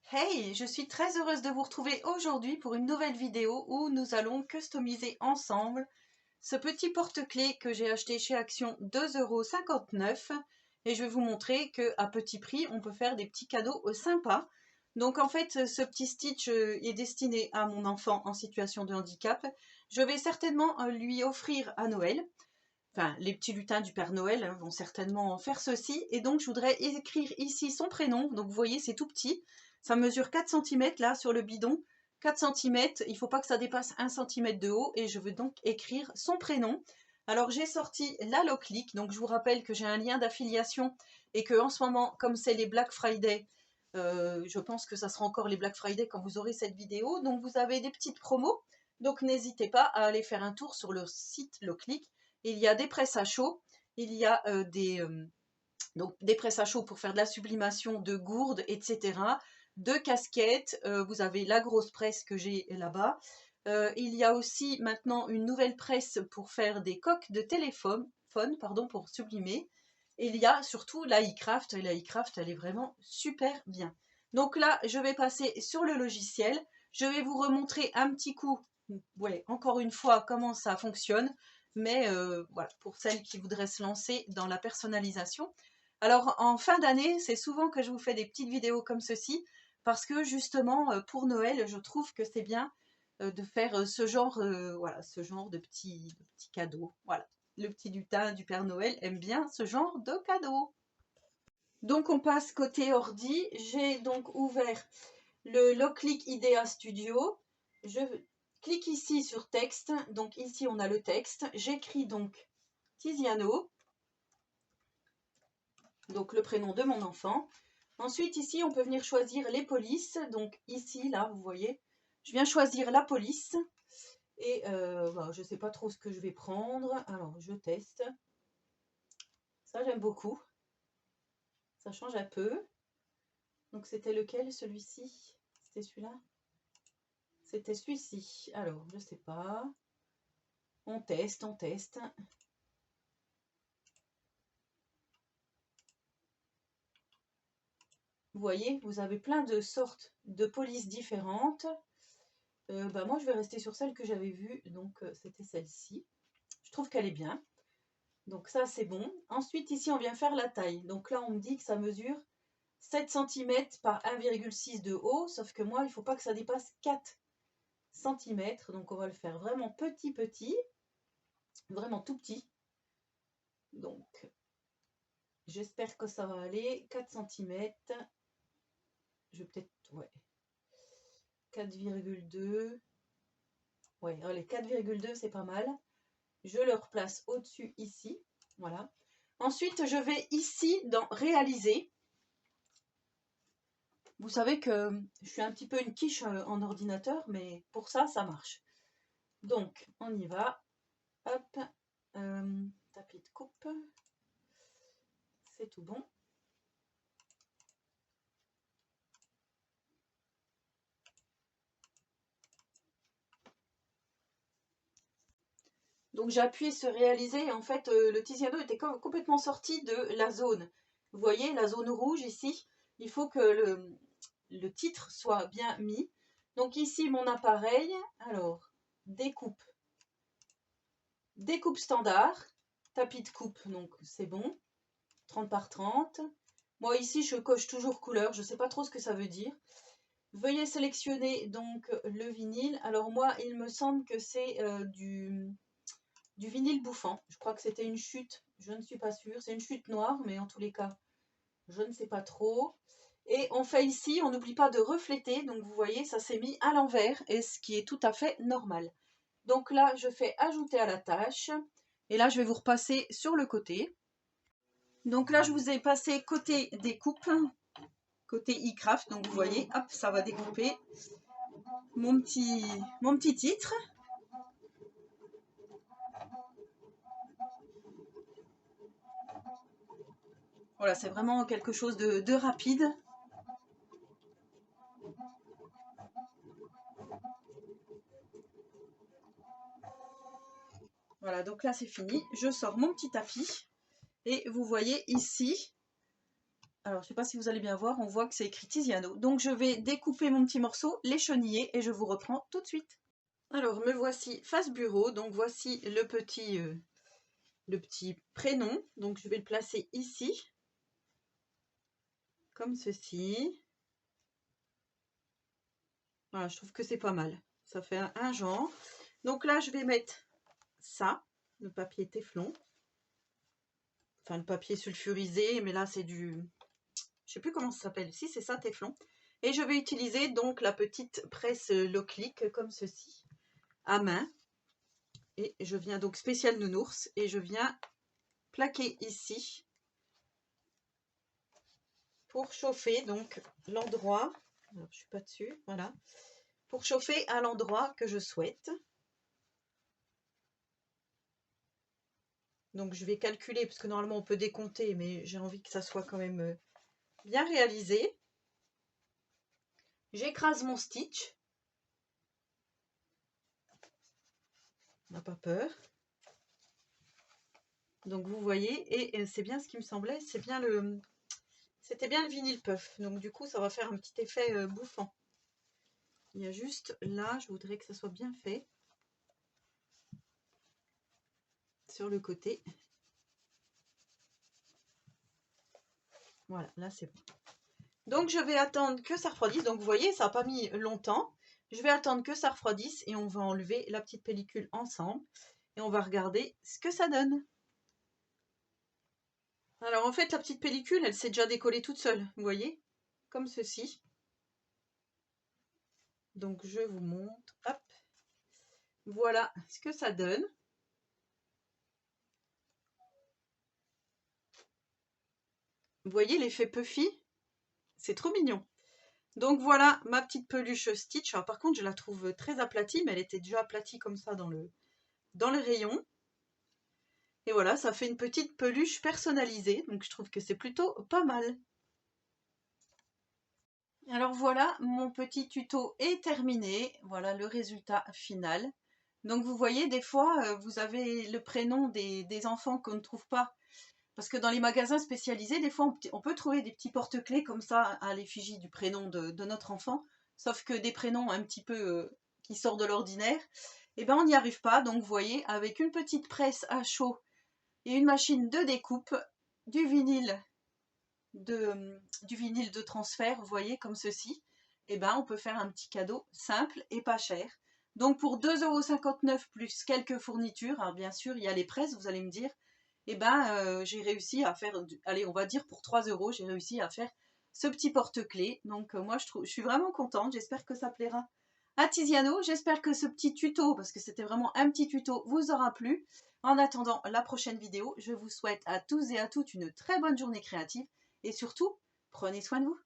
Hey, je suis très heureuse de vous retrouver aujourd'hui pour une nouvelle vidéo où nous allons customiser ensemble ce petit porte-clés que j'ai acheté chez Action 2,59 € et je vais vous montrer qu'à petit prix on peut faire des petits cadeaux sympas. Donc en fait ce petit Stitch est destiné à mon enfant en situation de handicap. Je vais certainement lui offrir à Noël. Enfin, les petits lutins du Père Noël vont certainement faire ceci. Et donc, je voudrais écrire ici son prénom. Donc, vous voyez, c'est tout petit. Ça mesure 4 cm là sur le bidon. 4 cm, il ne faut pas que ça dépasse 1 cm de haut. Et je veux donc écrire son prénom. Alors, j'ai sorti la Loclick. Donc, je vous rappelle que j'ai un lien d'affiliation et que en ce moment, comme c'est les Black Friday, je pense que ça sera encore les Black Friday quand vous aurez cette vidéo. Donc, vous avez des petites promos. Donc, n'hésitez pas à aller faire un tour sur le site Loclick. Il y a des presses à chaud, il y a donc des presses à chaud pour faire de la sublimation de gourdes, etc. De casquettes, vous avez la grosse presse que j'ai là-bas. Il y a aussi maintenant une nouvelle presse pour faire des coques de téléphone, pour sublimer. Et il y a surtout la iCraft, et la iCraft elle est vraiment super bien. Donc là, je vais passer sur le logiciel. Je vais vous remontrer un petit coup, ouais, encore une fois, comment ça fonctionne. Mais voilà, pour celles qui voudraient se lancer dans la personnalisation. Alors, en fin d'année, c'est souvent que je vous fais des petites vidéos comme ceci, parce que justement, pour Noël, je trouve que c'est bien de faire voilà, ce genre de petits cadeaux. Voilà, le petit lutin du Père Noël aime bien ce genre de cadeaux. Donc, on passe côté ordi. J'ai donc ouvert le Loclick IDEA Studio. Je clique ici sur texte. Donc, ici, on a le texte. J'écris donc Tiziano, donc le prénom de mon enfant. Ensuite, ici, on peut venir choisir les polices. Donc ici, là, vous voyez, je viens choisir la police. Et voilà, je ne sais pas trop ce que je vais prendre. Alors, je teste. Ça, j'aime beaucoup. Ça change un peu. Donc, c'était lequel, celui-ci? C'était celui-là? C'était celui-ci. Alors, je ne sais pas. On teste, on teste. Vous voyez, vous avez plein de sortes de polices différentes. Moi, je vais rester sur celle que j'avais vue. Donc, c'était celle-ci. Je trouve qu'elle est bien. Donc ça, c'est bon. Ensuite, ici, on vient faire la taille. Donc là, on me dit que ça mesure 7 cm par 1,6 de haut. Sauf que moi, il ne faut pas que ça dépasse 4 cm. Donc, on va le faire vraiment petit, petit. Vraiment tout petit. Donc, j'espère que ça va aller. 4 cm. Je vais peut-être... Ouais. 4,2. Ouais, allez, 4,2, c'est pas mal. Je le replace au-dessus ici. Voilà. Ensuite, je vais ici dans réaliser. Vous savez que je suis un petit peu une quiche en ordinateur, mais pour ça, ça marche. Donc, on y va. Hop, tapis de coupe. C'est tout bon. Donc, j'ai appuyé sur réaliser et en fait, le Tiziano était complètement sorti de la zone. Vous voyez, la zone rouge ici. Il faut que le titre soit bien mis. Donc, ici, mon appareil. Alors, découpe. Découpe standard. Tapis de coupe, donc c'est bon. 30 par 30. Moi ici je coche toujours couleur, je ne sais pas trop ce que ça veut dire. Veuillez sélectionner donc le vinyle. Alors moi il me semble que c'est du vinyle bouffant. Je crois que c'était une chute, je ne suis pas sûre. C'est une chute noire mais en tous les cas je ne sais pas trop. Et on fait ici, on n'oublie pas de refléter. Donc vous voyez ça s'est mis à l'envers et ce qui est tout à fait normal. Donc là je fais ajouter à la tâche. Et là je vais vous repasser sur le côté. Donc là, je vous ai passé côté découpe, côté iCraft. Donc vous voyez, hop, ça va découper mon petit titre. Voilà, c'est vraiment quelque chose de rapide. Voilà, donc là c'est fini. Je sors mon petit tapis. Et vous voyez ici, Alors, je ne sais pas si vous allez bien voir, on voit que c'est écrit Tiziano. Donc, je vais découper mon petit morceau, l'écheniller et je vous reprends tout de suite. Alors, me voici face bureau. Donc, voici le petit prénom. Donc, je vais le placer ici, comme ceci. Voilà, je trouve que c'est pas mal. Ça fait un genre. Donc là, je vais mettre ça, le papier téflon. Enfin, le papier sulfurisé, mais là, c'est du... Je sais plus comment ça s'appelle. Si, c'est ça, téflon. Et je vais utiliser donc la petite presse Loclic, comme ceci, à main. Et je viens donc spécial nounours. Et je viens plaquer ici pour chauffer donc l'endroit. Alors, je suis pas dessus, voilà. Pour chauffer à l'endroit que je souhaite. Donc je vais calculer, parce que normalement on peut décompter, mais j'ai envie que ça soit quand même bien réalisé. J'écrase mon stitch. On n'a pas peur. Donc vous voyez, et c'est bien ce qui me semblait, c'était bien le vinyle puff. Donc du coup ça va faire un petit effet bouffant. Il y a juste là, je voudrais que ça soit bien fait. Sur le côté. Voilà, là c'est bon. Donc je vais attendre que ça refroidisse. Donc vous voyez, ça n'a pas mis longtemps. Je vais attendre que ça refroidisse et on va enlever la petite pellicule ensemble. Et on va regarder ce que ça donne. Alors en fait, la petite pellicule, elle s'est déjà décollée toute seule, vous voyez, comme ceci. Donc je vous montre, hop. Voilà ce que ça donne. Vous voyez l'effet puffy? C'est trop mignon. Donc voilà ma petite peluche Stitch. Alors par contre, je la trouve très aplatie, mais elle était déjà aplatie comme ça dans le rayon. Et voilà, ça fait une petite peluche personnalisée. Donc je trouve que c'est plutôt pas mal. Alors voilà, mon petit tuto est terminé. Voilà le résultat final. Donc vous voyez, des fois, vous avez le prénom des enfants qu'on ne trouve pas. Parce que dans les magasins spécialisés, des fois, on peut trouver des petits porte-clés comme ça à l'effigie du prénom de notre enfant. Sauf que des prénoms un petit peu qui sortent de l'ordinaire, eh ben, on n'y arrive pas. Donc vous voyez, avec une petite presse à chaud et une machine de découpe, du vinyle de transfert, vous voyez, comme ceci, eh ben, on peut faire un petit cadeau simple et pas cher. Donc pour 2,59 € plus quelques fournitures, alors bien sûr, il y a les presses, vous allez me dire, eh ben, j'ai réussi à faire, allez, on va dire pour 3 €, j'ai réussi à faire ce petit porte-clés. Donc moi, je suis vraiment contente, j'espère que ça plaira à Tiziano. J'espère que ce petit tuto, parce que c'était vraiment un petit tuto, vous aura plu. En attendant la prochaine vidéo, je vous souhaite à tous et à toutes une très bonne journée créative. Et surtout, prenez soin de vous.